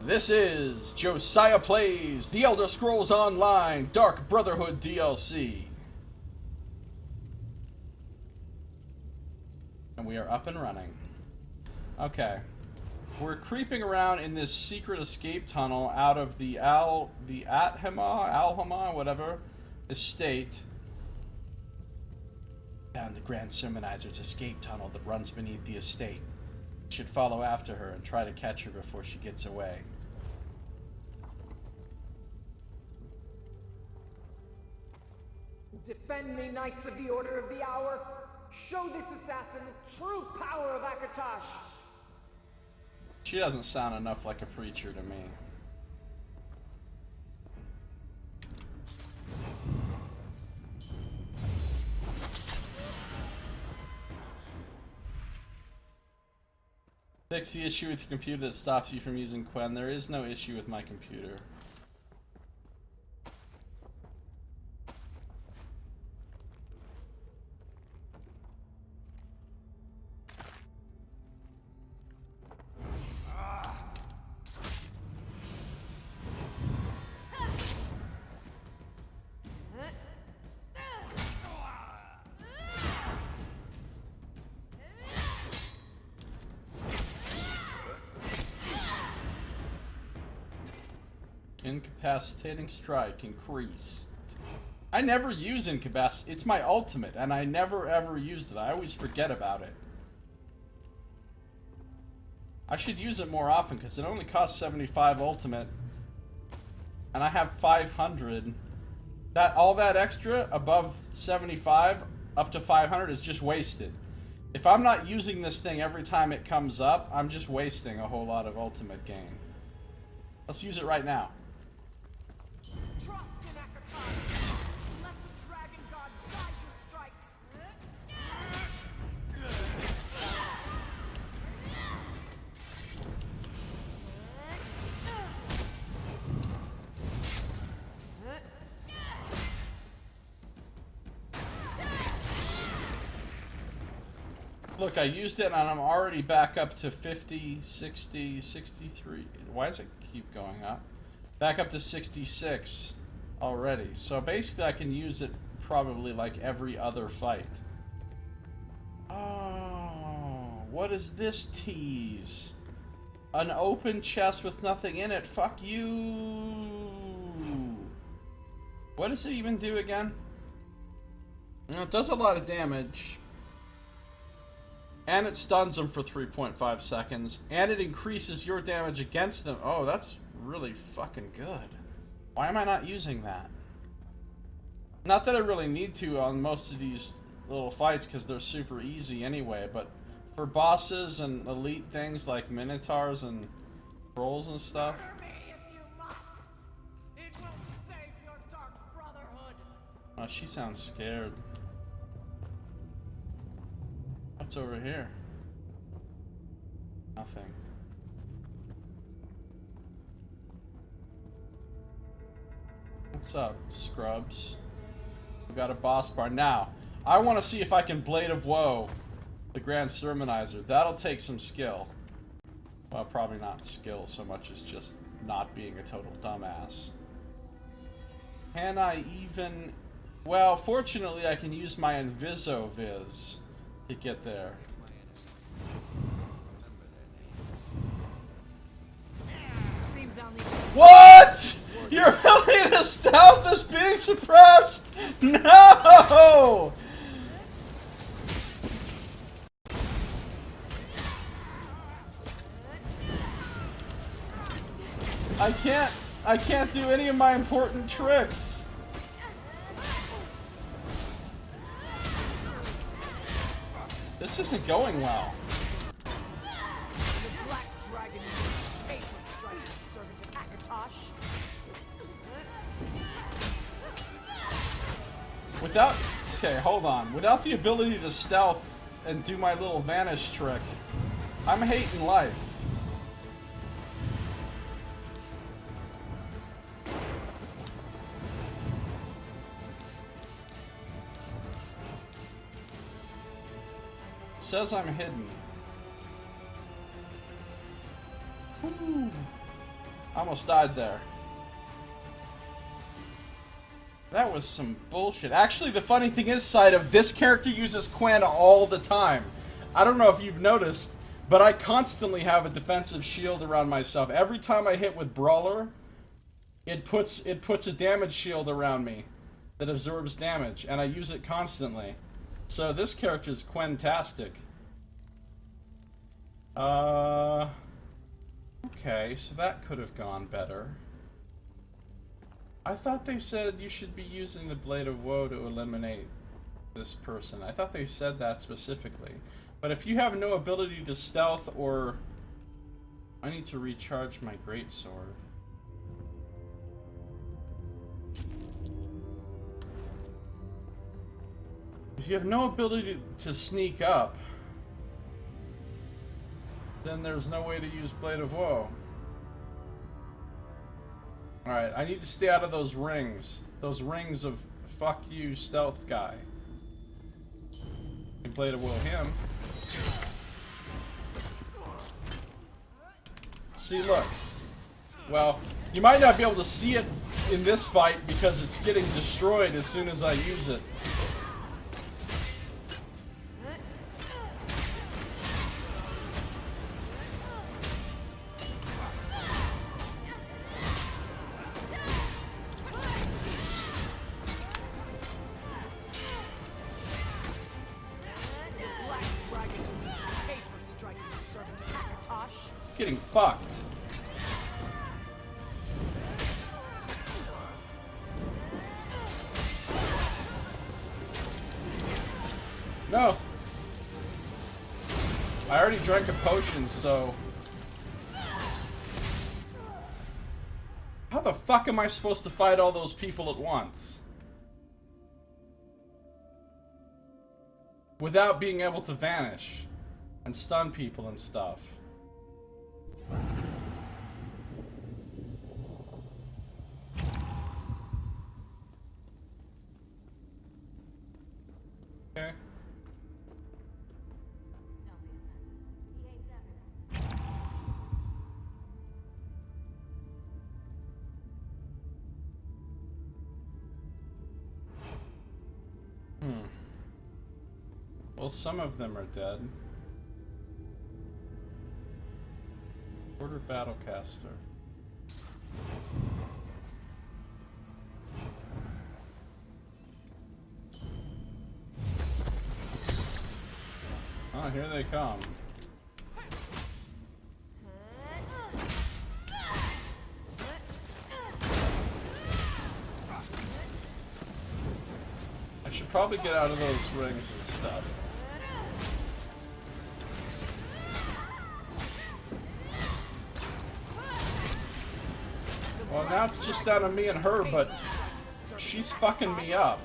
This is Josiah Plays The Elder Scrolls Online Dark Brotherhood DLC. And we are up and running. Okay. We're creeping around in this secret escape tunnel out of the Alhama, whatever, estate. Found the Grand Sermonizer's escape tunnel that runs beneath the estate. We should follow after her and try to catch her before she gets away. Defend me, Knights of the Order of the Hour! Show this assassin the true power of Akatosh! She doesn't sound enough like a preacher to me. Fix the issue with your computer that stops you from using Quen. There is no issue with my computer. Incapacitating strike increased. I never use incapacitate. It's my ultimate, and I never ever used it. I always forget about it. I should use it more often because it only costs 75 ultimate, and I have 500. That all that extra above 75 up to 500 is just wasted. If I'm not using this thing every time it comes up, I'm just wasting a whole lot of ultimate gain. Let's use it right now. Trust in Akatosh! Let the Dragon God guide your strikes! Look, I used it and I'm already back up to 50, 60, 63. Why does it keep going up? Back up to 66 already. So basically I can use it probably like every other fight. Oh, what is this tease? An open chest with nothing in it. Fuck you. What does it even do again? Well, it does a lot of damage. And it stuns them for 3.5 seconds. And it increases your damage against them. Oh, that's really fucking good. Why am I not using that? Not that I really need to on most of these little fights because they're super easy anyway, but for bosses and elite things like Minotaurs and Trolls and stuff. Murder me if you must! It will save your Dark Brotherhood! Oh, she sounds scared. What's over here? Nothing. What's up, scrubs? We got a boss bar. Now, I want to see if I can Blade of Woe the Grand Sermonizer. That'll take some skill. Well, probably not skill so much as just not being a total dumbass. Can I even... Well, fortunately I can use my Inviso-Viz to get there. What? Your ability to stealth is being suppressed? No! I can't do any of my important tricks. This isn't going well. The Black Dragon is faithful strike, servant of Akatosh. Without... Okay, hold on. Without the ability to stealth and do my little vanish trick, I'm hating life. It says I'm hidden. Ooh. I almost died there. That was some bullshit. Actually, the funny thing is, side of this character uses Quen all the time. I don't know if you've noticed, but I constantly have a defensive shield around myself. Every time I hit with Brawler, it puts a damage shield around me that absorbs damage, and I use it constantly. So this character is Quen-tastic. Okay, so that could have gone better. I thought they said you should be using the Blade of Woe to eliminate this person. I thought they said that specifically. But if you have no ability to stealth or... I need to recharge my greatsword. If you have no ability to sneak up, then there's no way to use Blade of Woe. Alright, I need to stay out of those rings. Those rings of fuck you stealth guy. And Blade of Woe him. See, look. Well, you might not be able to see it in this fight because it's getting destroyed as soon as I use it. Getting fucked. No. I already drank a potion, so... How the fuck am I supposed to fight all those people at once? Without being able to vanish and stun people and stuff. Okay. Well, some of them are dead. Order Battlecaster. Oh, here they come. I should probably get out of those rings and stuff. Well, now it's just down to me and her, but she's fucking me up.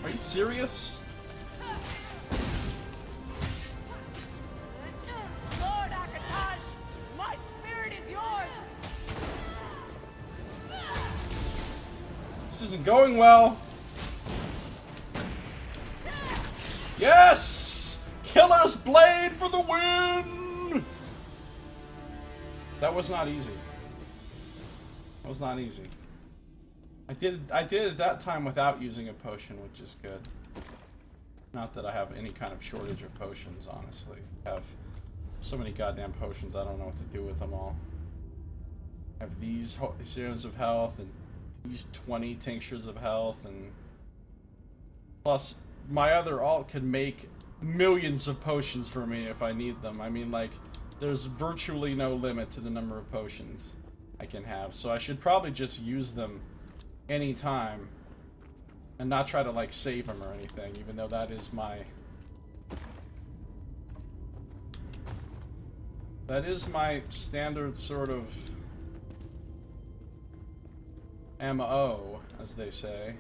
Are you serious? Lord Akatosh, my spirit is yours. This isn't going well. Yes! Killer's Blade for the win! That was not easy. That was not easy. I did it that time without using a potion, which is good. Not that I have any kind of shortage of potions, honestly. I have so many goddamn potions, I don't know what to do with them all. I have these serums of health, and these 20 tinctures of health, and... Plus, my other alt could make millions of potions for me if I need them. I mean, like, there's virtually no limit to the number of potions I can have, so I should probably just use them anytime and not try to like save him or anything, even though that is my standard sort of MO, as they say,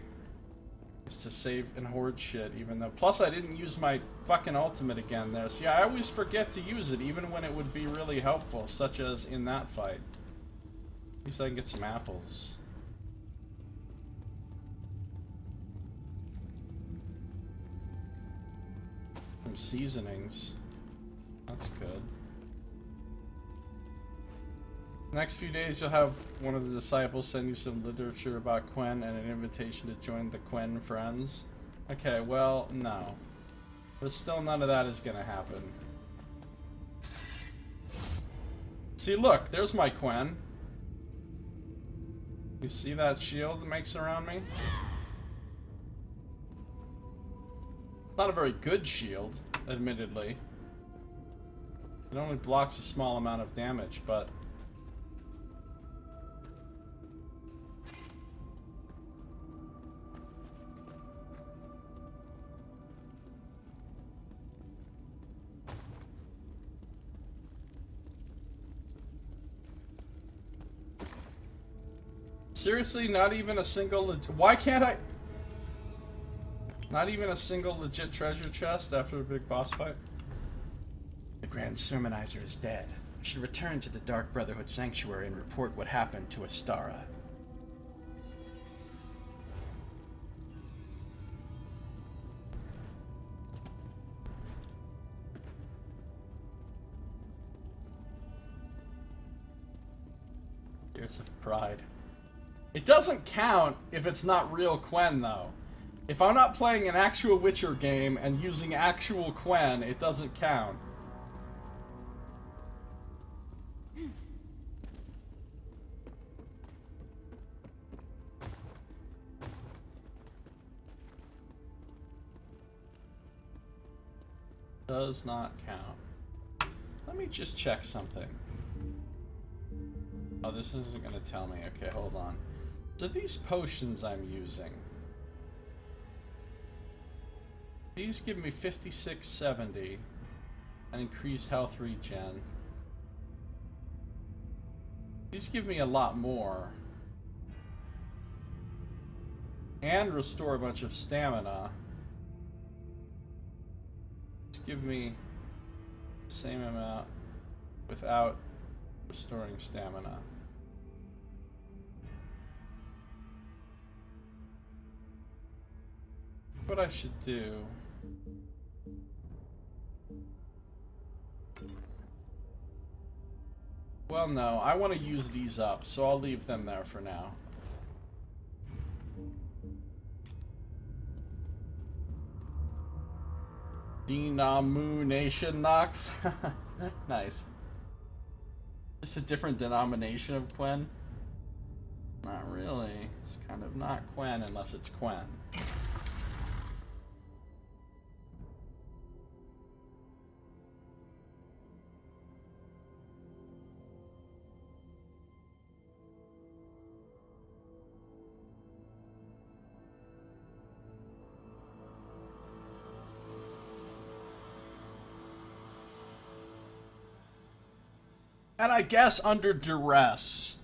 is to save and hoard shit. Even though, plus I didn't use my fucking ultimate again there. See, I always forget to use it even when it would be really helpful, such as in that fight. At least I can get some apples. Some seasonings. That's good. Next few days you'll have one of the disciples send you some literature about Quen and an invitation to join the Quen Friends. Okay, well, no. But still none of that is gonna happen. See, look, there's my Quen. You see that shield it makes around me? Not a very good shield, admittedly. It only blocks a small amount of damage, but... Seriously, not even a single why can't I... Not even a single legit treasure chest after a big boss fight? The Grand Sermonizer is dead. I should return to the Dark Brotherhood Sanctuary and report what happened to Astara. Tears of pride. It doesn't count if it's not real Quen, though. If I'm not playing an actual Witcher game and using actual Quen, it doesn't count. Does not count. Let me just check something. Oh, this isn't going to tell me. Okay, hold on. So these potions I'm using, these give me 5670 and increased health regen. These give me a lot more. And restore a bunch of stamina. These give me the same amount without restoring stamina. What I should do... Well, no, I want to use these up, so I'll leave them there for now. Denomination Nox? Nice. Just a different denomination of Quen? Not really. It's kind of not Quen unless it's Quen. And I guess under duress,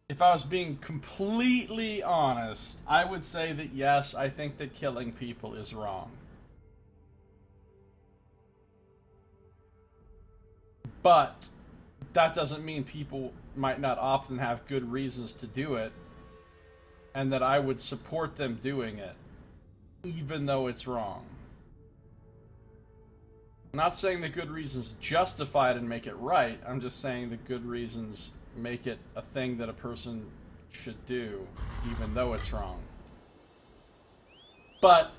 if I was being completely honest, I would say that yes, I think that killing people is wrong. But that doesn't mean people might not often have good reasons to do it, and that I would support them doing it, even though it's wrong. I'm not saying that good reasons justify it and make it right. I'm just saying that good reasons make it a thing that a person should do, even though it's wrong. But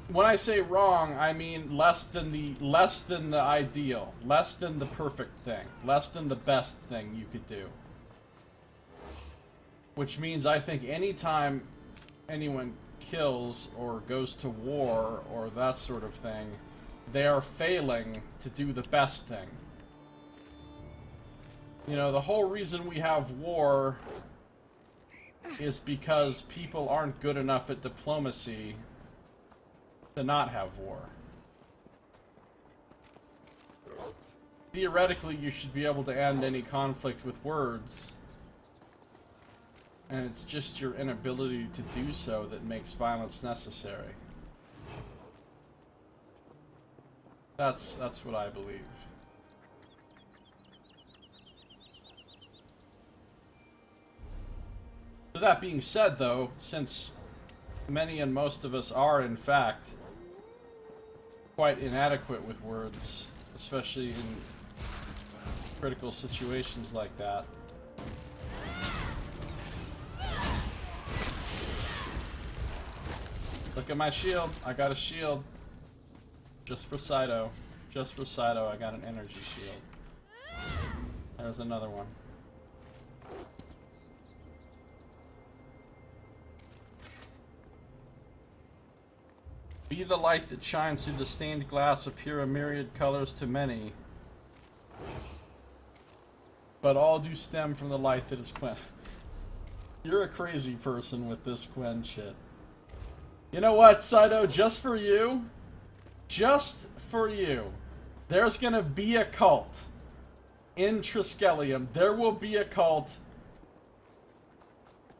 when I say wrong, I mean less than the ideal, less than the perfect thing, less than the best thing you could do. Which means I think anytime anyone kills or goes to war or that sort of thing, they are failing to do the best thing. You know, the whole reason we have war is because people aren't good enough at diplomacy to not have war. Theoretically, you should be able to end any conflict with words, and it's just your inability to do so that makes violence necessary. That's what I believe. With that being said, though, since many and most of us are, in fact, quite inadequate with words, especially in critical situations like that. Look at my shield. I got a shield. Just for Saito. Just for Saito, I got an energy shield. There's another one. Be the light that shines through the stained glass, appear a myriad colors to many. But all do stem from the light that is Quen. You're a crazy person with this Quen shit. You know what, Saito? Just for you, there's gonna be a cult in Triskelion. There will be a cult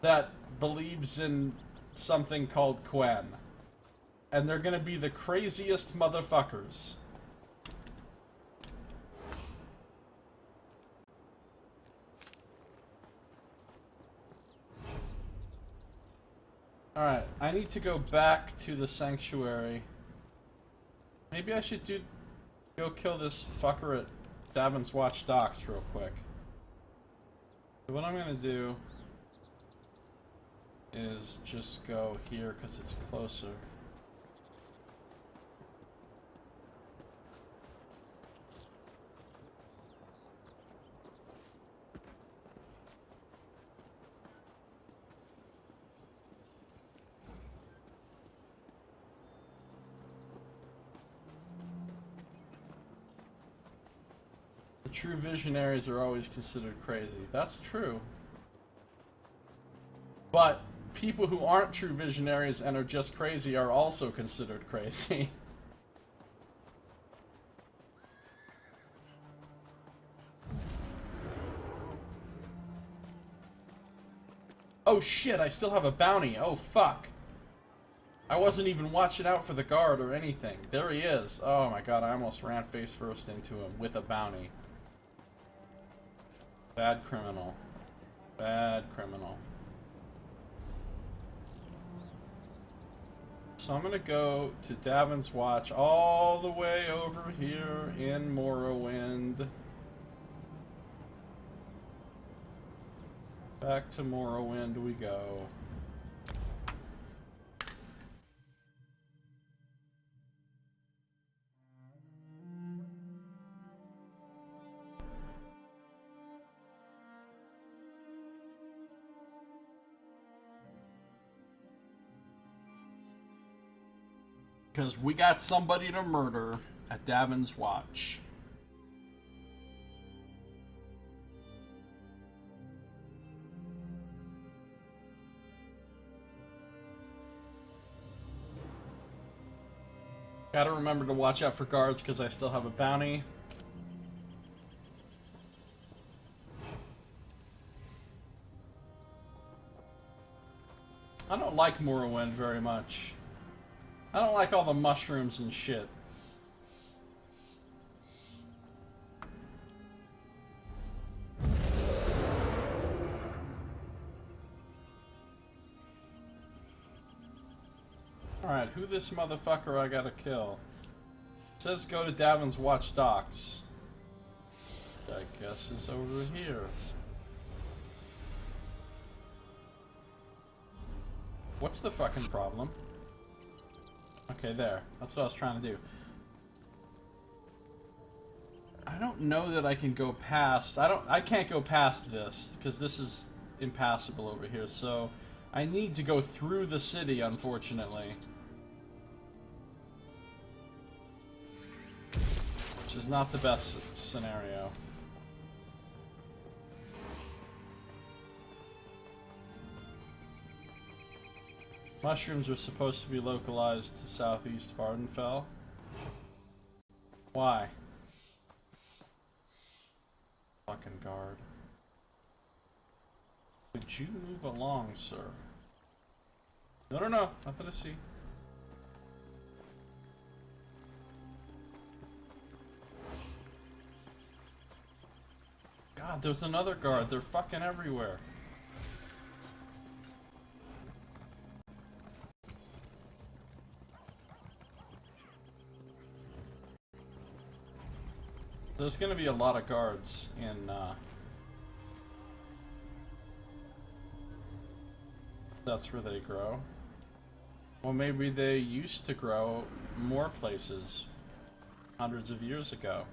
that believes in something called Quen. And they're gonna be the craziest motherfuckers. Alright, I need to go back to the sanctuary. Maybe I should go kill this fucker at Davin's Watch Docks real quick. So what I'm gonna do is just go here because it's closer. True visionaries are always considered crazy. That's true. But people who aren't true visionaries and are just crazy are also considered crazy. Oh shit, I still have a bounty. Oh fuck. I wasn't even watching out for the guard or anything. There he is. Oh my god, I almost ran face first into him with a bounty. Bad criminal. Bad criminal. So I'm gonna go to Davin's Watch all the way over here in Morrowind. Back to Morrowind we go. Because we got somebody to murder at Davin's Watch. Gotta remember to watch out for guards because I still have a bounty. I don't like Morrowind very much. I don't like all the mushrooms and shit. Alright, who this motherfucker I gotta kill? It says go to Davin's Watch Docks. I guess it's over here. What's the fucking problem? Okay, there. That's what I was trying to do. I don't know that I can go past. I can't go past this because this is impassable over here. So I need to go through the city, unfortunately. Which is not the best scenario. Mushrooms are supposed to be localized to southeast Vardenfell. Why? Fucking guard. Could you move along, sir? No, no, no. Nothing to see. God, there's another guard. They're fucking everywhere. There's gonna be a lot of guards in, that's where they grow. Well, maybe they used to grow more places hundreds of years ago.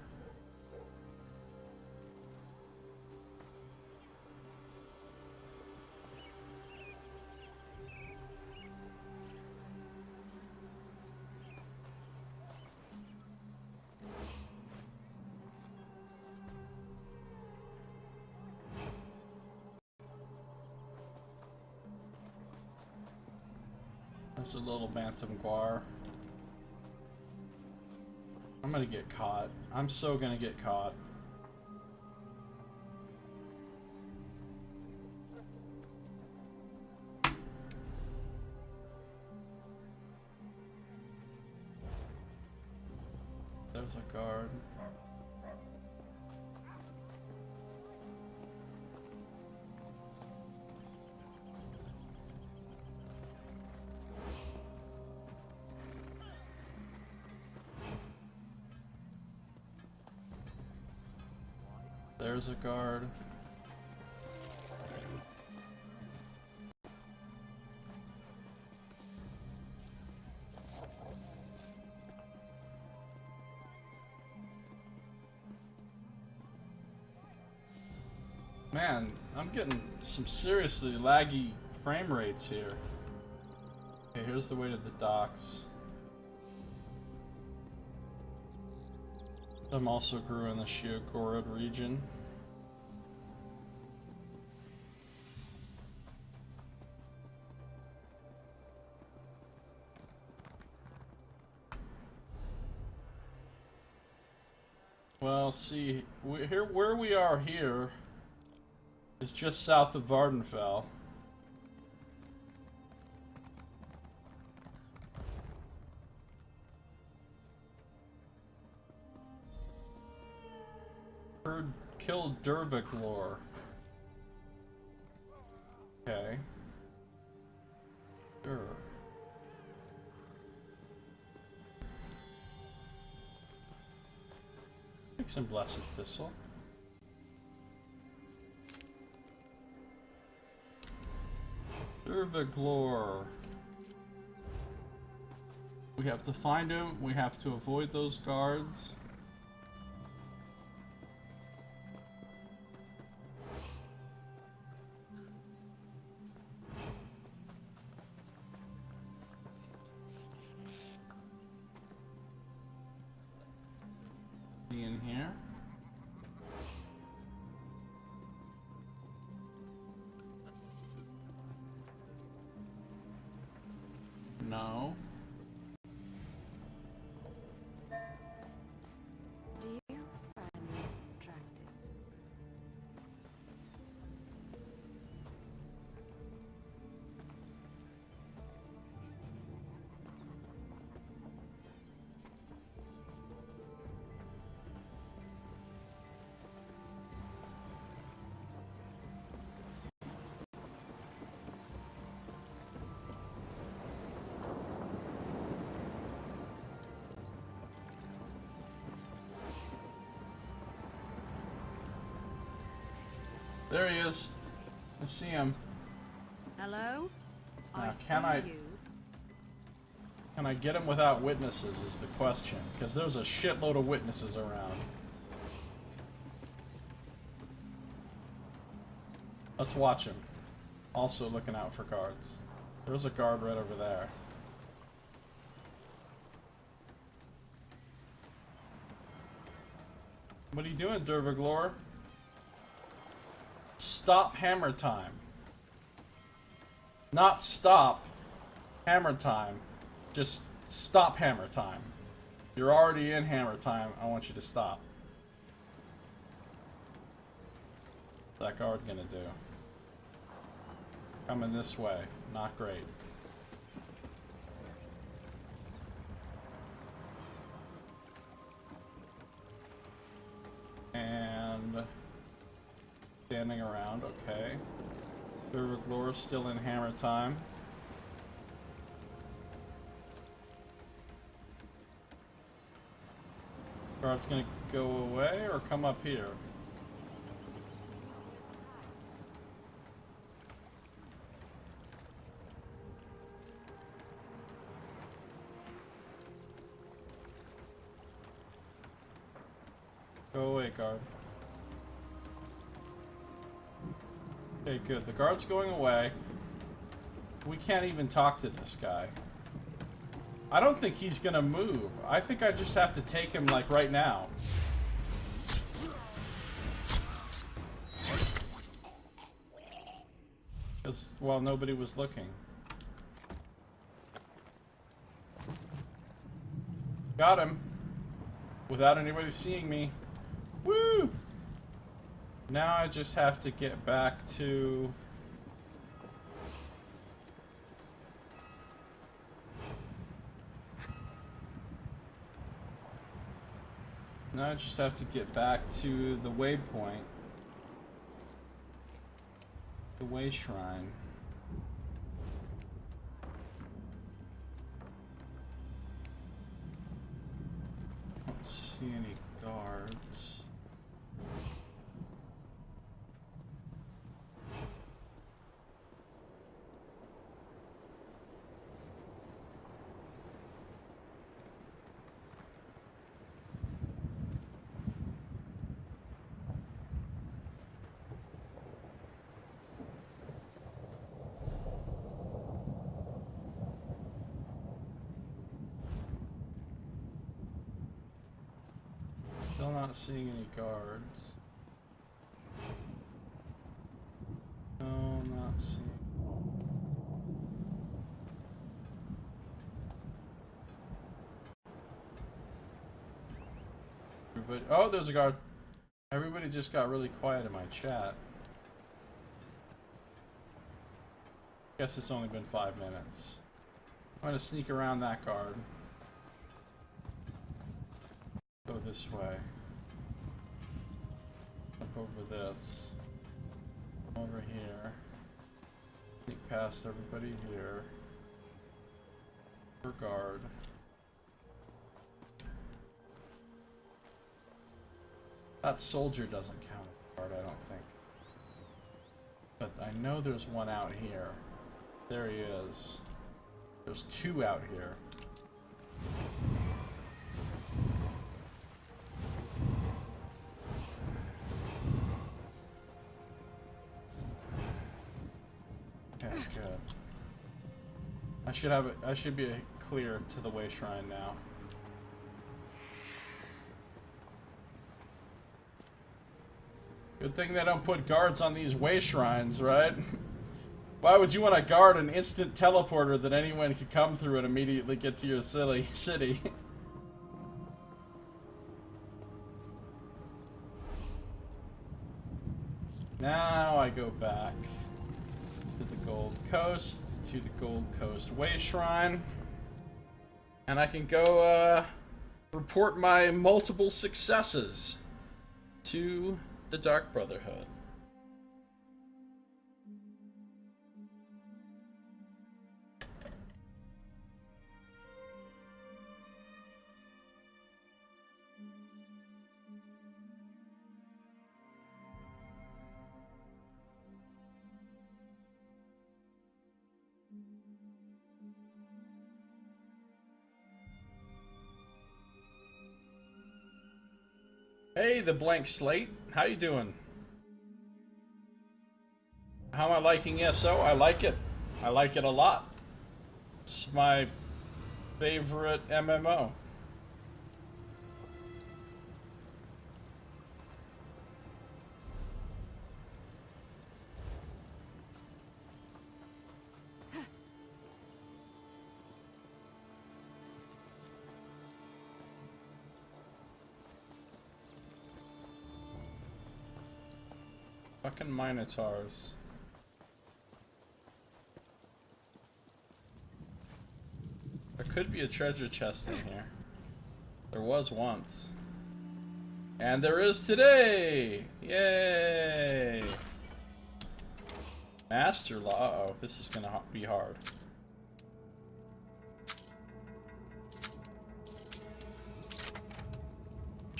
There's a little bantam guar. I'm gonna get caught. I'm so gonna get caught. There's a guard. There's a guard. Man, I'm getting some seriously laggy frame rates here. Okay, here's the way to the docks. Some also grew in the Shiogorod region. Well, see, where we are here is just south of Vardenfell. Killed Derviglor. Okay. Sure. Take some Blessed Thistle. Derviglor. We have to find him. We have to avoid those guards. In here. No. Do you find me attractive? There he is. I see him. Hello? Now, see can I- you. Can I get him without witnesses is the question, because there's a shitload of witnesses around. Let's watch him. Also looking out for guards. There's a guard right over there. What are you doing, Derviglor? Stop hammer time. Not stop hammer time. Just stop hammer time. You're already in hammer time. I want you to stop. What's that guard gonna do? Coming this way. Not great. And standing around, okay. Derviglor still in hammer time. Guard's gonna go away or come up here? Go away, guard. Okay, good. The guard's going away. We can't even talk to this guy. I don't think he's gonna move. I think I just have to take him, like, right now. Because, well, nobody was looking. Got him. Without anybody seeing me. Woo! Now I just have to get back to... Now I just have to get back to the waypoint. The way shrine. Don't see any guards. Still not seeing any guards. No, not seeing. Everybody, oh, there's a guard. Everybody just got really quiet in my chat. Guess it's only been 5 minutes. I'm gonna sneak around that guard. Go this way. Up over this. Over here. Sneak past everybody here. For guard. That soldier doesn't count as guard, I don't think. But I know there's one out here. There he is. There's two out here. Okay, good. I should be clear to the way shrine now. Good thing they don't put guards on these way shrines, right? Why would you want to guard an instant teleporter that anyone could come through and immediately get to your city? Now I go back to the Gold Coast, to the Gold Coast Way Shrine, and I can go report my multiple successes to the Dark Brotherhood. Hey, the blank slate. How you doing? How am I liking ESO? I like it. I like it a lot. It's my favorite MMO. Fucking Minotaurs. There could be a treasure chest in here. There was once. And there is today! Yay! Master Law. Uh-oh, this is gonna be hard.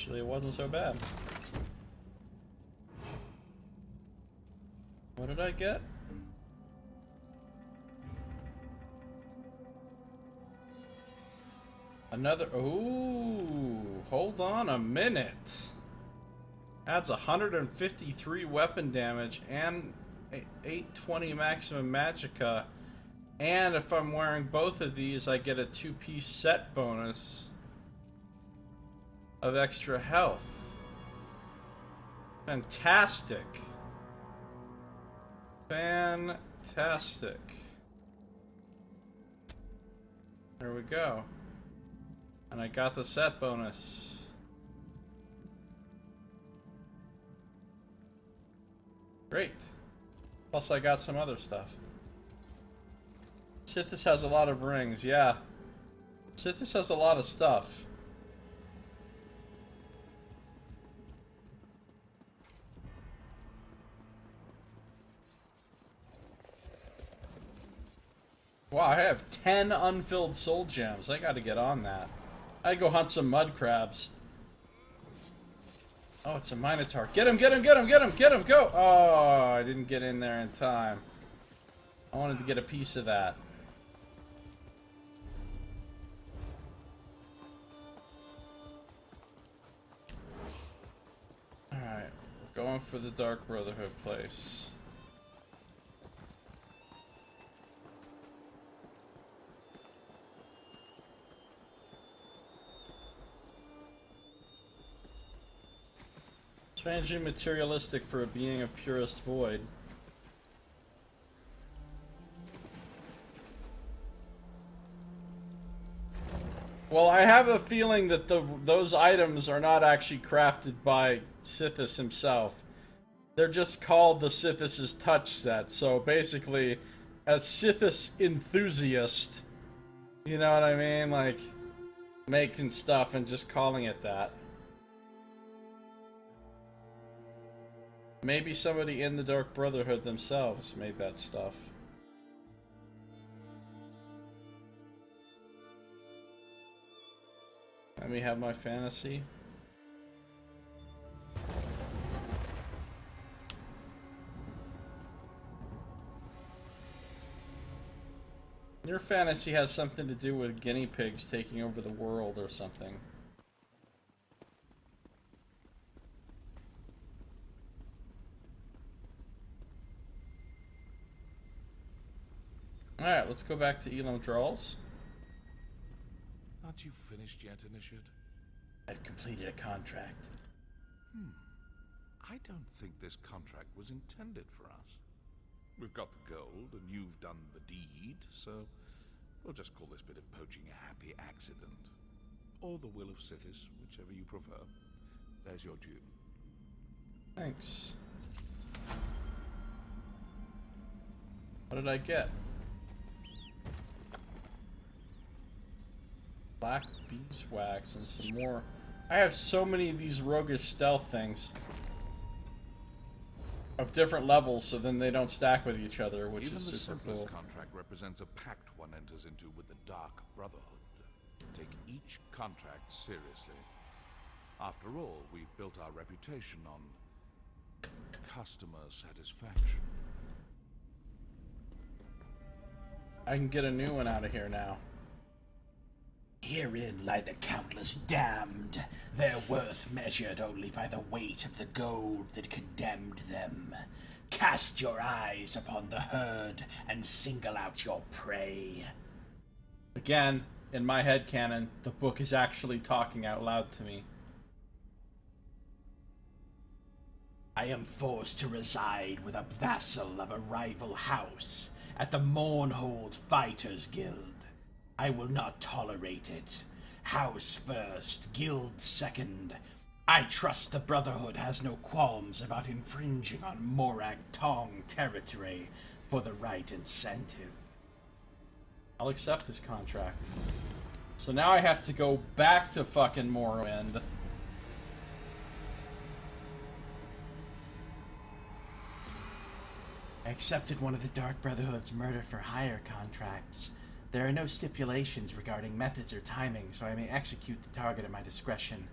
Actually, it wasn't so bad. What did I get? Another. Ooh, hold on a minute. Adds 153 weapon damage and 820 maximum magicka. And if I'm wearing both of these, I get a 2-piece set bonus of extra health. Fantastic. Fantastic. There we go. And I got the set bonus. Great. Plus I got some other stuff. Sithis has a lot of rings, yeah. Sithis has a lot of stuff. Wow, I have 10 unfilled soul gems. I gotta get on that. I go hunt some mud crabs. Oh, it's a minotaur. Get him, get him, get him, get him, get him, go! Oh, I didn't get in there in time. I wanted to get a piece of that. Alright, going for the Dark Brotherhood place. Strangely materialistic for a being of purest void. Well, I have a feeling that those items are not actually crafted by Sithis himself. They're just called the Sithis' touch set. So basically, as Sithis enthusiast, you know what I mean? Like, making stuff and just calling it that. Maybe somebody in the Dark Brotherhood themselves made that stuff. Let me have my fantasy. Your fantasy has something to do with guinea pigs taking over the world or something. Alright, let's go back to Elam Drawls. Aren't you finished yet, Initiate? I've completed a contract. I don't think this contract was intended for us. We've got the gold, and you've done the deed, so we'll just call this bit of poaching a happy accident. Or the will of Sithis, whichever you prefer. There's your due. Thanks. What did I get? Black beeswax and some more. I have so many of these roguish stealth things of different levels, so then they don't stack with each other, which Even is the super simplest cool. contract represents a pact one enters into with the Dark Brotherhood. Take each contract seriously. After all, we've built our reputation on customer satisfaction. I can get a new one out of here now. Herein lie the countless damned, their worth measured only by the weight of the gold that condemned them. Cast your eyes upon the herd and single out your prey. Again, in my headcanon, the book is actually talking out loud to me. I am forced to reside with a vassal of a rival house at the Mournhold Fighters Guild. I will not tolerate it. House first, guild second. I trust the Brotherhood has no qualms about infringing on Morag Tong territory for the right incentive. I'll accept his contract. So now I have to go back to fucking Morrowind. I accepted one of the Dark Brotherhood's murder-for-hire contracts. There are no stipulations regarding methods or timing, so I may execute the target at my discretion.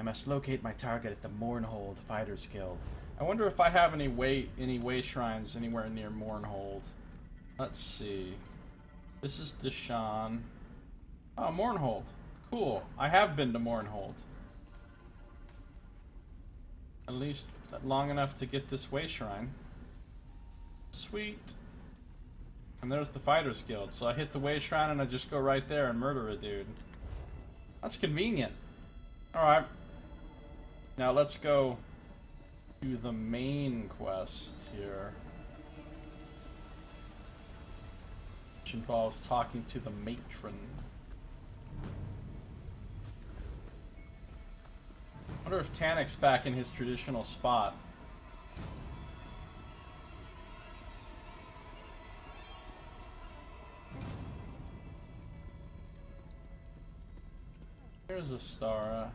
I must locate my target at the Mournhold Fighters Guild. I wonder if I have any way shrines anywhere near Mournhold. Let's see. This is Deshawn. Oh, Mournhold. Cool. I have been to Mournhold. At least long enough to get this way shrine. Sweet. And there's the Fighters Guild. So I hit the way shrine and I just go right there and murder a dude. That's convenient. Alright. Now let's go to the main quest here. Which involves talking to the matron. I wonder if Tanik's back in his traditional spot. Here's Astara.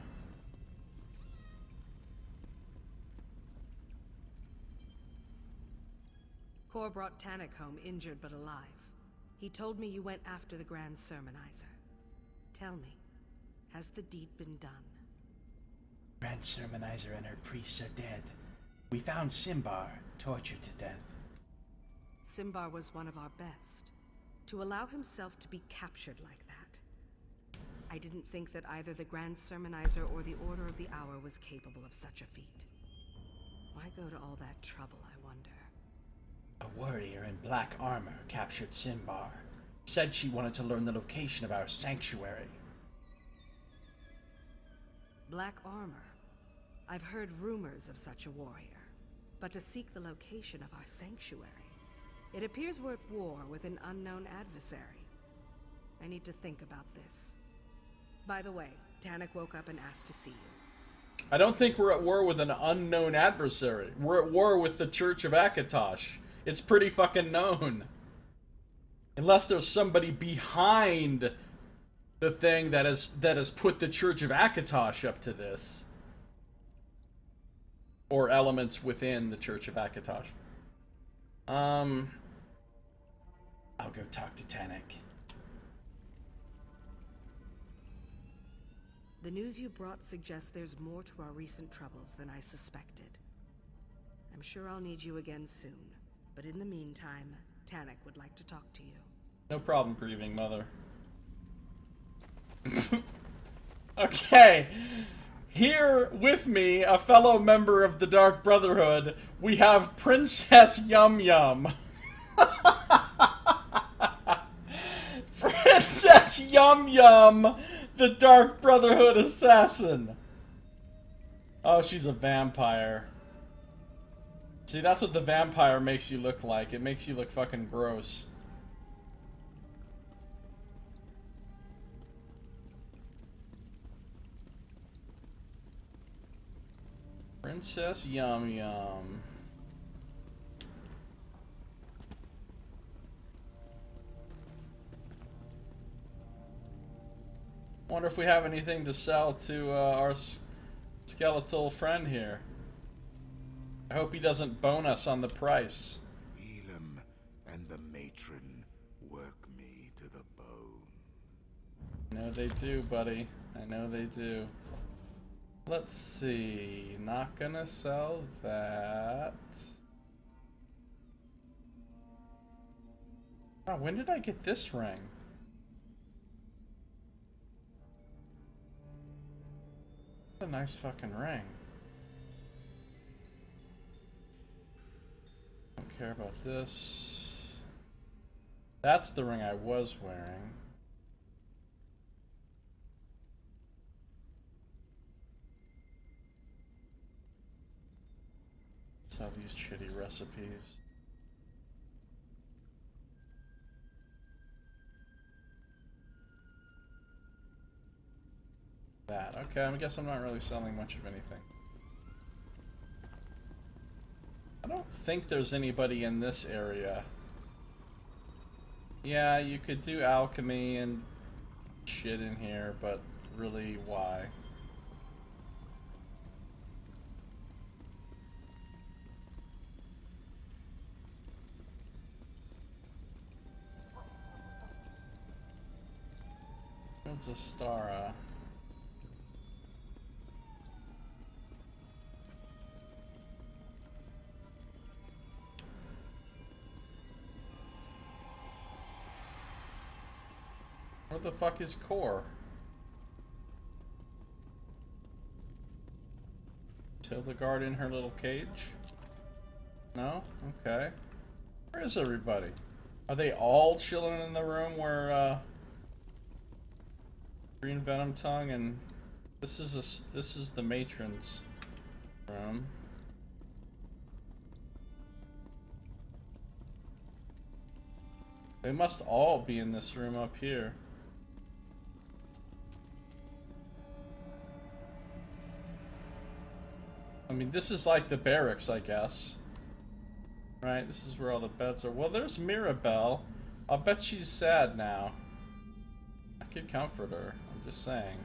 Kor brought Tanik home injured but alive. He told me you went after the Grand Sermonizer. Tell me, has the deed been done? Grand Sermonizer and her priests are dead. We found Simbar, tortured to death. Simbar was one of our best. To allow himself to be captured like that. I didn't think that either the Grand Sermonizer or the Order of the Hour was capable of such a feat. Why go to all that trouble, I wonder? A warrior in black armor captured Simbar. Said she wanted to learn the location of our sanctuary. Black armor? I've heard rumors of such a warrior. But to seek the location of our sanctuary, it appears we're at war with an unknown adversary. I need to think about this. By the way, Tanik woke up and asked to see you. I don't think we're at war with an unknown adversary. We're at war with the Church of Akatosh. It's pretty fucking known. Unless there's somebody behind the thing that has put the Church of Akatosh up to this. Or elements within the Church of Akatosh. I'll go talk to Tanik. The news you brought suggests there's more to our recent troubles than I suspected. I'm sure I'll need you again soon, but in the meantime, Tanik would like to talk to you. No problem, grieving mother. Okay. Here with me, a fellow member of the Dark Brotherhood, we have Princess Yum Yum. Princess Yum Yum, the Dark Brotherhood assassin. Oh, she's a vampire. See, that's what the vampire makes you look like. It makes you look fucking gross. Princess Yum Yum. Wonder if we have anything to sell to our skeletal friend here. I hope he doesn't bone us on the price. Elam and the matron work me to the bone. I know they do, buddy. I know they do. Let's see. Not gonna sell that. Oh, when did I get this ring? That's a nice fucking ring. Don't care about this. That's the ring I was wearing. Let's have these shitty recipes. That. Okay, I guess I'm not really selling much of anything. I don't think there's anybody in this area. Yeah, you could do alchemy and shit in here, but really, why? There's Astara. Where the fuck is Core? Is Hildegard in her little cage? No? Okay. Where is everybody? Are they all chilling in the room where Green Venom Tongue and this is the matron's room. They must all be in this room up here. I mean, this is like the barracks, I guess. Right, this is where all the beds are. Well, there's Mirabelle. I'll bet she's sad now. I could comfort her, I'm just saying.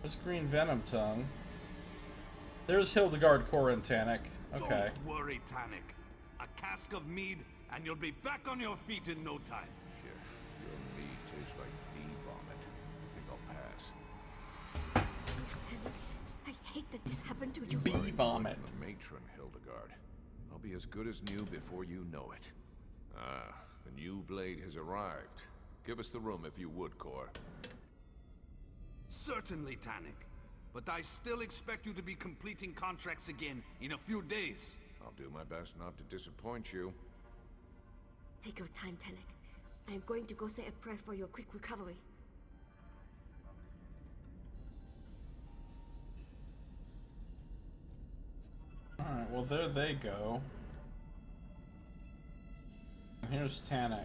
There's Green Venom Tongue. There's Hildegard Korintanic. Okay. Don't worry, Tannic. A cask of mead, and you'll be back on your feet in no time. Here, your mead tastes like bee vomit. I think I'll pass. I hate that this happened to you. Bee vomit. The matron, Hildegard. I'll be as good as new before you know it. Ah, the new blade has arrived. Give us the room if you would, Core. Certainly, Tannic. But I still expect you to be completing contracts again in a few days. I'll do my best not to disappoint you. Take your time, Tanek. I am going to go say a prayer for your quick recovery. Alright, well there they go. And here's Tanek.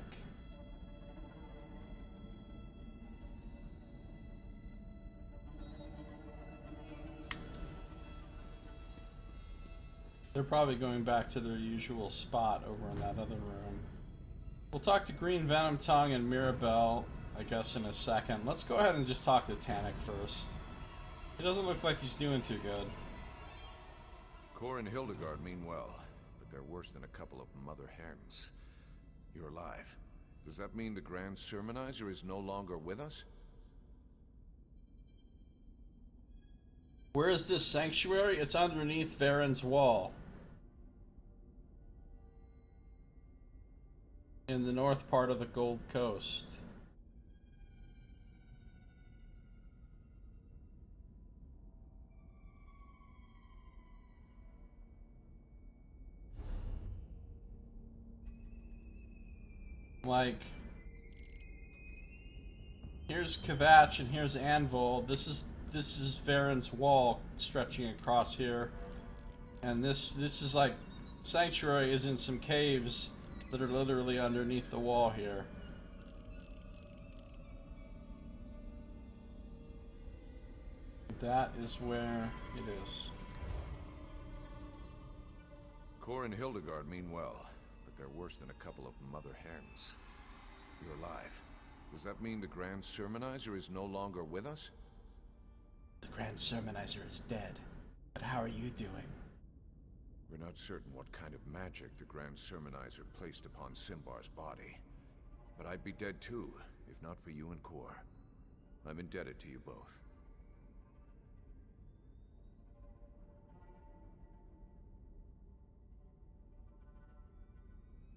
They're probably going back to their usual spot over in that other room. We'll talk to Green Venom Tongue and Mirabelle, I guess, in a second. Let's go ahead and just talk to Tanek first. He doesn't look like he's doing too good. Core and Hildegard mean well, but they're worse than a couple of mother hens. You're alive. Does that mean the Grand Sermonizer is no longer with us? Where is this sanctuary? It's underneath Varen's wall. In the north part of the Gold Coast. Like, here's Kvatch and here's Anvil. This is Varen's wall stretching across here, and this is like sanctuary is in some caves that are literally underneath the wall here. That is where it is. Core and Hildegard mean well, but they're worse than a couple of mother hens. You're alive. Does that mean the Grand Sermonizer is no longer with us? The Grand Sermonizer is dead. But how are you doing? We're not certain what kind of magic the Grand Sermonizer placed upon Simbar's body. But I'd be dead too, if not for you and Core. I'm indebted to you both.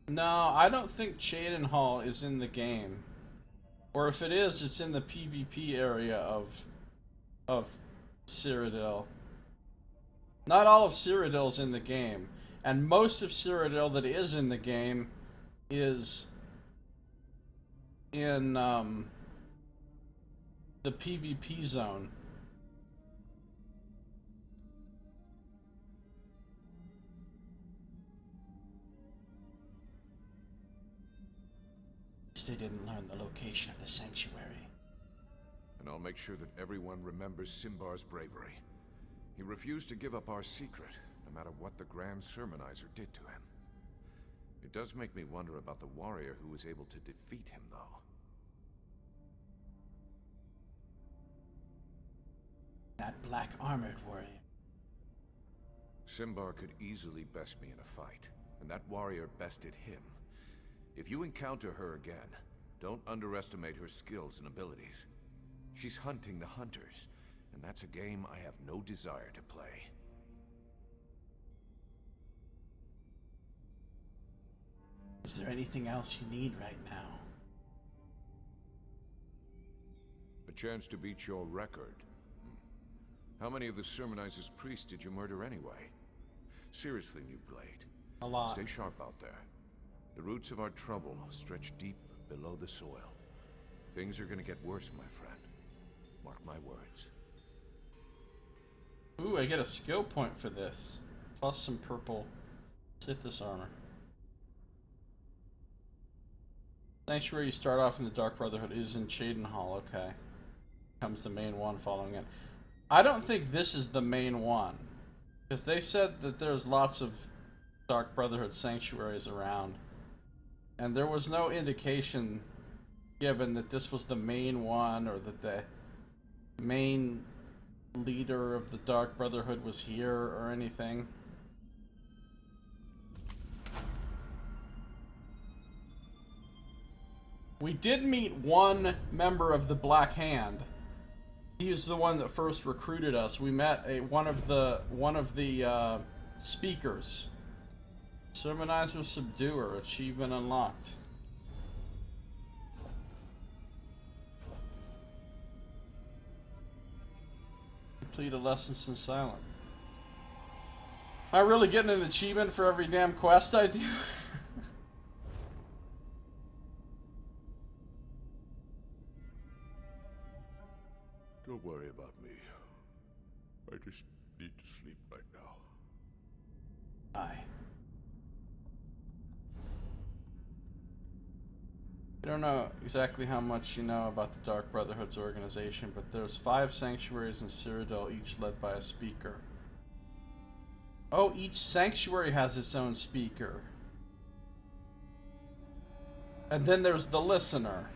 No, I don't think Cheydinhal is in the game. Or if it is, it's in the PvP area of Cyrodiil. Not all of Cyrodiil's in the game. And most of Cyrodiil that is in the game is in the PvP zone. They didn't learn the location of the sanctuary. And I'll make sure that everyone remembers Simbar's bravery. He refused to give up our secret, no matter what the Grand Sermonizer did to him. It does make me wonder about the warrior who was able to defeat him, though. That black armored warrior. Simbar could easily best me in a fight, and that warrior bested him. If you encounter her again, don't underestimate her skills and abilities. She's hunting the hunters, and that's a game I have no desire to play. Is there anything else you need right now? chance to beat your record. How many of the Sermonizer's priests did you murder anyway? Seriously, Nightblade. A lot. Stay sharp out there. The roots of our trouble stretch deep below the soil. Things are gonna get worse, my friend. Mark my words. Ooh, I get a skill point for this. Plus some purple Sithis armor. Sanctuary you start off in the Dark Brotherhood is in Cheydinhal, okay. Comes the main one following it. I don't think this is the main one. Because they said that there's lots of Dark Brotherhood sanctuaries around. And there was no indication given that this was the main one or that the main leader of the Dark Brotherhood was here or anything. We did meet one member of the Black Hand. He was the one that first recruited us. We met one of the speakers. Sermonizer Subduer, achievement unlocked. Complete a lesson since silent. Am I really getting an achievement for every damn quest I do? Don't worry about me. I just need to sleep right now. Aye. I don't know exactly how much you know about the Dark Brotherhood's organization, but there's 5 sanctuaries in Cyrodiil, each led by a speaker. Oh, each sanctuary has its own speaker. And then there's the listener.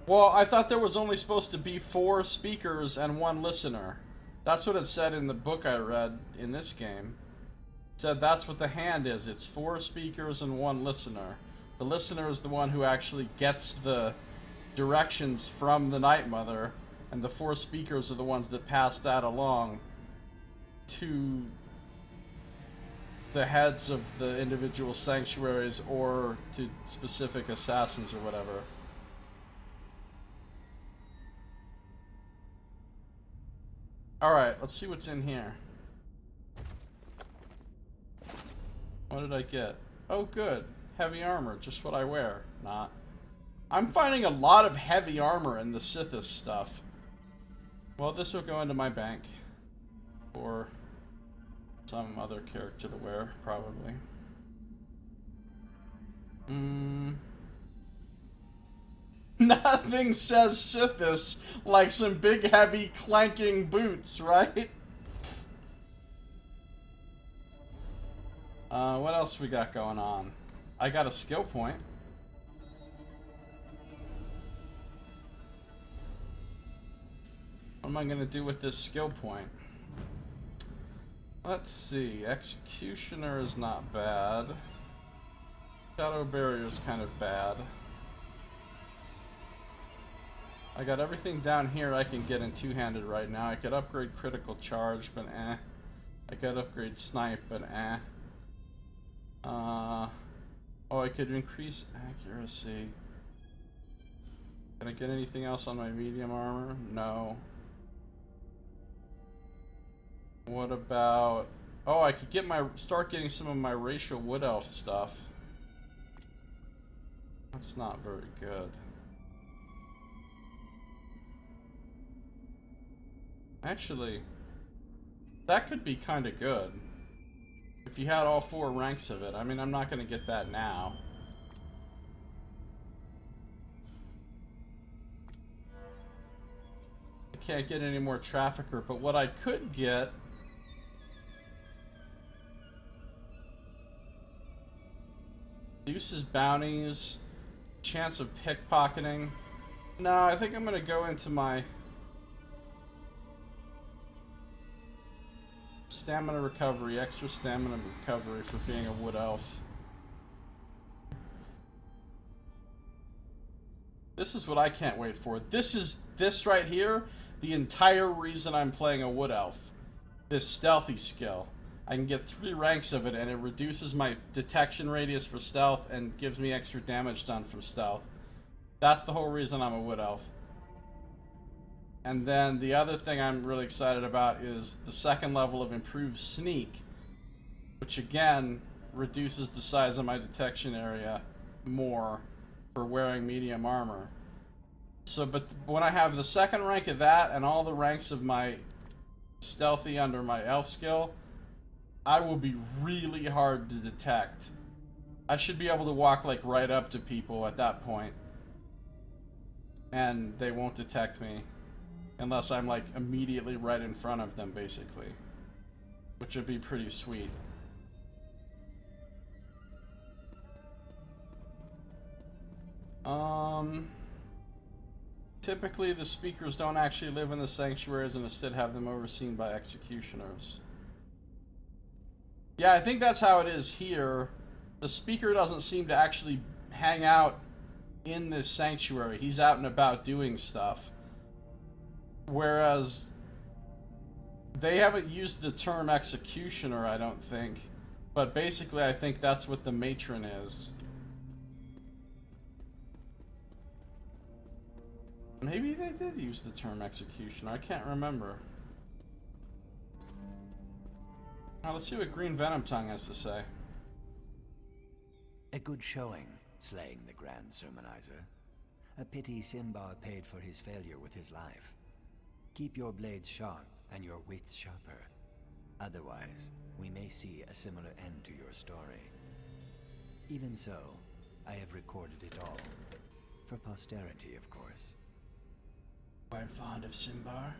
Well, I thought there was only supposed to be 4 speakers and 1 listener. That's what it said in the book I read in this game. It said that's what the hand is. It's 4 speakers and 1 listener. The listener is the one who actually gets the directions from the Night Mother, and the 4 speakers are the ones that pass that along to the heads of the individual sanctuaries or to specific assassins or whatever. Alright, let's see what's in here. What did I get? Oh, good. Heavy armor, just what I wear. Not. I'm finding a lot of heavy armor in the Sithis stuff. Well, this will go into my bank. Or some other character to wear, probably. Nothing says Sithis like some big, heavy, clanking boots, right? What else we got going on? I got a skill point. What am I gonna do with this skill point? Let's see. Executioner is not bad. Shadow Barrier is kind of bad. I got everything down here I can get in two-handed right now. I could upgrade critical charge, but eh. I could upgrade snipe, but eh. Oh, I could increase accuracy. Can I get anything else on my medium armor? No. What about... Oh, I could get start getting some of my racial Wood Elf stuff. That's not very good. Actually, that could be kind of good. If you had all 4 ranks of it. I mean, I'm not going to get that now. I can't get any more Trafficker, but what I could get... Reduces bounties, chance of pickpocketing. No, I think I'm going to go into my... Stamina recovery, extra stamina recovery for being a Wood Elf. This is what I can't wait for. This right here, the entire reason I'm playing a Wood Elf. This stealthy skill. I can get 3 ranks of it and it reduces my detection radius for stealth and gives me extra damage done from stealth. That's the whole reason I'm a Wood Elf. And then the other thing I'm really excited about is the second level of improved sneak, which again reduces the size of my detection area more for wearing medium armor. So, but when I have the second rank of that and all the ranks of my stealthy under my elf skill, I will be really hard to detect. I should be able to walk like right up to people at that point, and they won't detect me unless I'm like immediately right in front of them, basically, which would be pretty sweet. Typically the speakers don't actually live in the sanctuaries and instead have them overseen by executioners. Yeah, I think that's how it is here. The speaker doesn't seem to actually hang out in this sanctuary. He's out and about doing stuff. Whereas they haven't used the term executioner, I don't think. But basically I think that's what the matron is. Maybe they did use the term executioner. I can't remember. Now let's see what Green Venom Tongue has to say. A good showing, slaying the Grand Sermonizer. A pity Simbar paid for his failure with his life. Keep your blades sharp and your wits sharper. Otherwise, we may see a similar end to your story. Even so, I have recorded it all. For posterity, of course. Weren't fond of Simbar?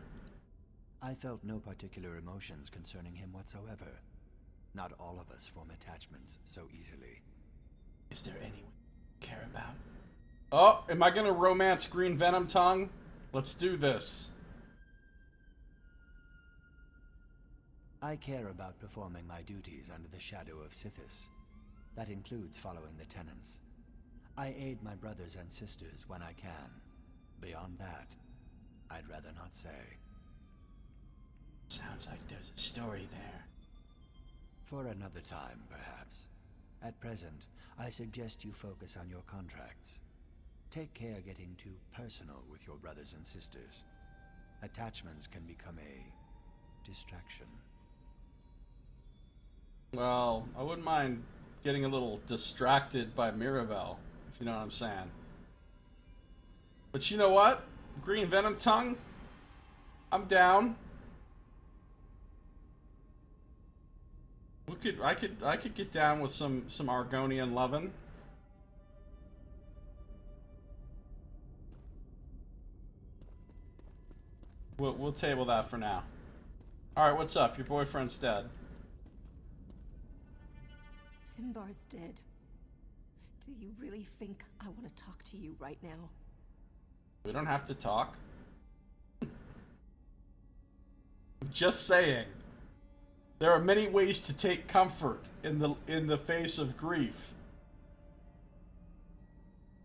I felt no particular emotions concerning him whatsoever. Not all of us form attachments so easily. Is there anyone you care about? Oh, am I gonna romance Green Venom Tongue? Let's do this. I care about performing my duties under the shadow of Sithis. That includes following the tenets. I aid my brothers and sisters when I can. Beyond that, I'd rather not say. Sounds like there's a story there. For another time, perhaps. At present, I suggest you focus on your contracts. Take care getting too personal with your brothers and sisters. Attachments can become a distraction. Well, I wouldn't mind getting a little distracted by Mirabelle, if you know what I'm saying. But you know what? Green Venom Tongue? I'm down. I could get down with some Argonian lovin'. We'll table that for now. Alright, what's up? Your boyfriend's dead. Simbar's dead. Do you really think I want to talk to you right now? We don't have to talk. Just saying. There are many ways to take comfort in the face of grief.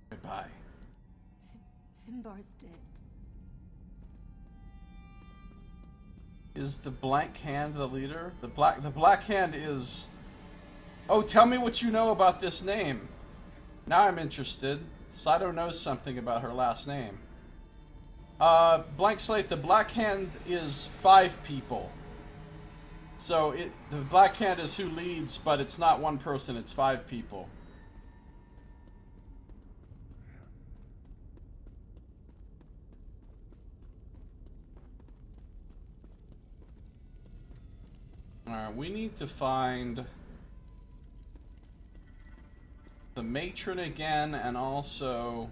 Goodbye. Simbar's dead. Is the Blank Hand the leader? The Black Hand is... Oh, tell me what you know about this name. Now I'm interested. Saito knows something about her last name. Blank Slate, the Black Hand is 5 people. So the Black Hand is who leads, but it's not one person, it's 5 people. Alright, we need to find the matron again, and also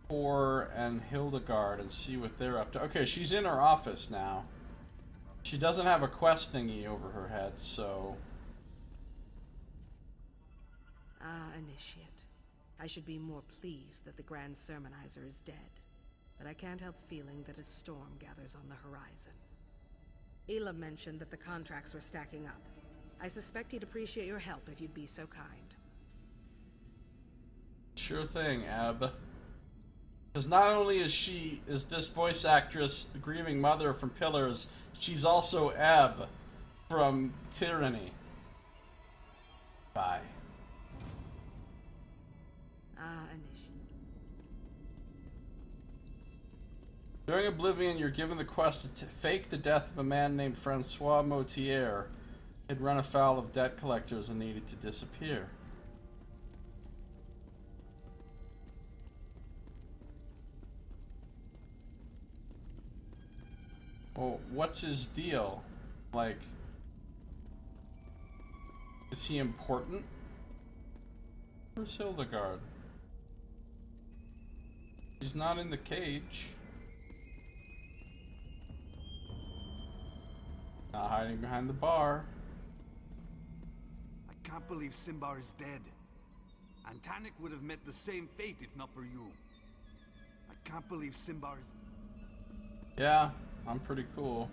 Thor and Hildegard, and see what they're up to. Okay, she's in her office now. She doesn't have a quest thingy over her head, so... Ah, Initiate. I should be more pleased that the Grand Sermonizer is dead. But I can't help feeling that a storm gathers on the horizon. Ela mentioned that the contracts were stacking up. I suspect he'd appreciate your help if you'd be so kind. Sure thing, Ab. Because not only is this voice actress the grieving mother from Pillars, she's also Ab from Tyranny. Bye. Ah, Initiate. During Oblivion, you're given the quest to fake the death of a man named Francois Motier. He'd run afoul of debt collectors and needed to disappear. Well, what's his deal? Like, is he important? Where's Hildegard? She's not in the cage. Not hiding behind the bar. I can't believe Simbar is dead. And Tanik would have met the same fate if not for you. I can't believe Simbar is... Yeah, I'm pretty cool.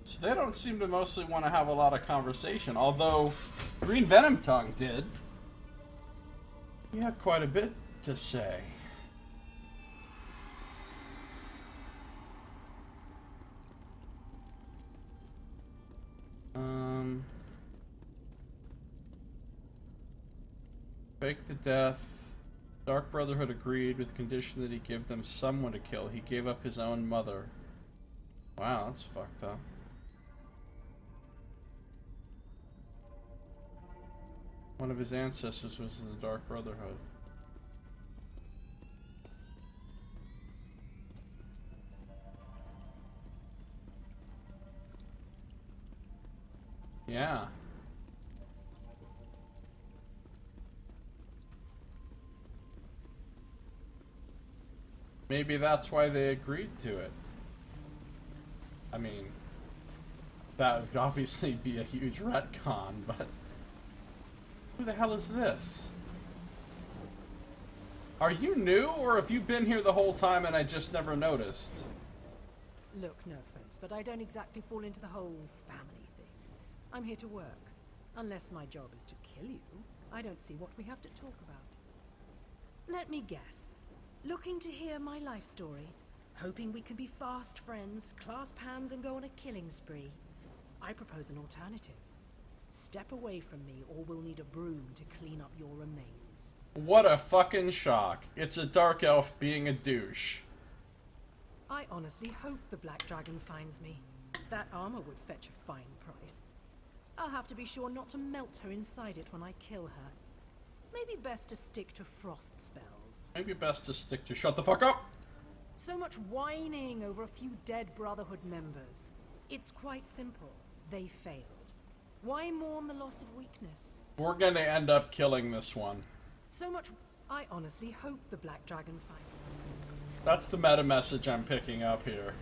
So they don't seem to mostly want to have a lot of conversation, although Green Venom Tongue did. He had quite a bit to say. Fake the death. Dark Brotherhood agreed with the condition that he give them someone to kill. He gave up his own mother. Wow, that's fucked up. One of his ancestors was in the Dark Brotherhood. Yeah. Maybe that's why they agreed to it. I mean, that would obviously be a huge retcon, but... Who the hell is this? Are you new, or have you been here the whole time and I just never noticed? Look, no offense, but I don't exactly fall into the whole family thing. I'm here to work. Unless my job is to kill you, I don't see what we have to talk about. Let me guess. Looking to hear my life story? Hoping we can be fast friends, clasp hands and go on a killing spree? I propose an alternative. Step away from me or we'll need a broom to clean up your remains. What a fucking shock. It's a dark elf being a douche. I honestly hope the Black Dragon finds me. That armor would fetch a fine price. I'll have to be sure not to melt her inside it when I kill her. Maybe best to stick to frost spells. Maybe best to stick to shut the fuck up! So much whining over a few dead Brotherhood members. It's quite simple. They failed. Why mourn the loss of weakness? We're gonna end up killing this one. So much... I honestly hope the Black Dragon finds... That's the meta message I'm picking up here.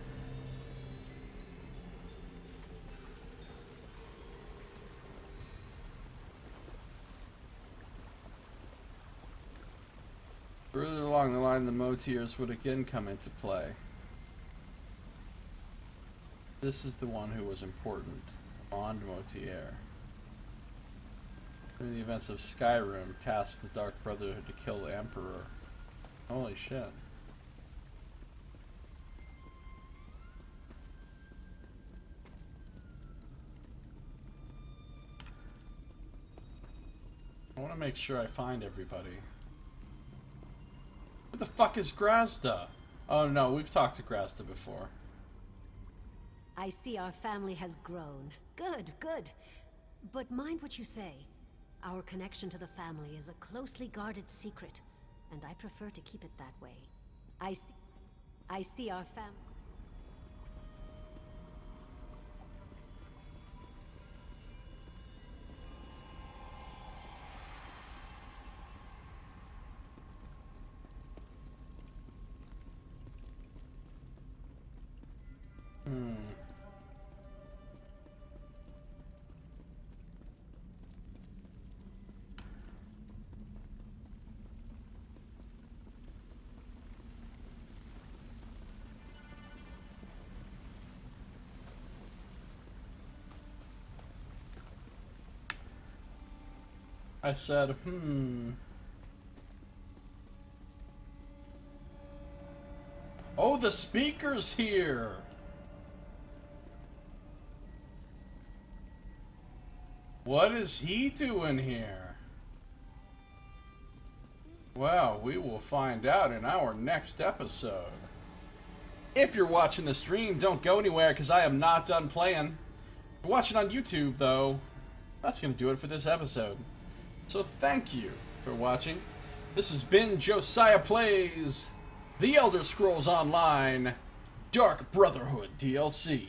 Further along the line, the Motiers would again come into play. This is the one who was important. Bond Motier. During the events of Skyrim, tasked the Dark Brotherhood to kill the Emperor. Holy shit. I want to make sure I find everybody. Who the fuck is Grazda? Oh no, we've talked to Grazda before. I see our family has grown. Good, good. But mind what you say. Our connection to the family is a closely guarded secret, and I prefer to keep it that way. I see our family. I said, Oh, the speaker's here! What is he doing here? Well, we will find out in our next episode. If you're watching the stream, don't go anywhere because I am not done playing. If you're watching on YouTube, though, that's going to do it for this episode. So thank you for watching. This has been Josiah Plays The Elder Scrolls Online Dark Brotherhood DLC.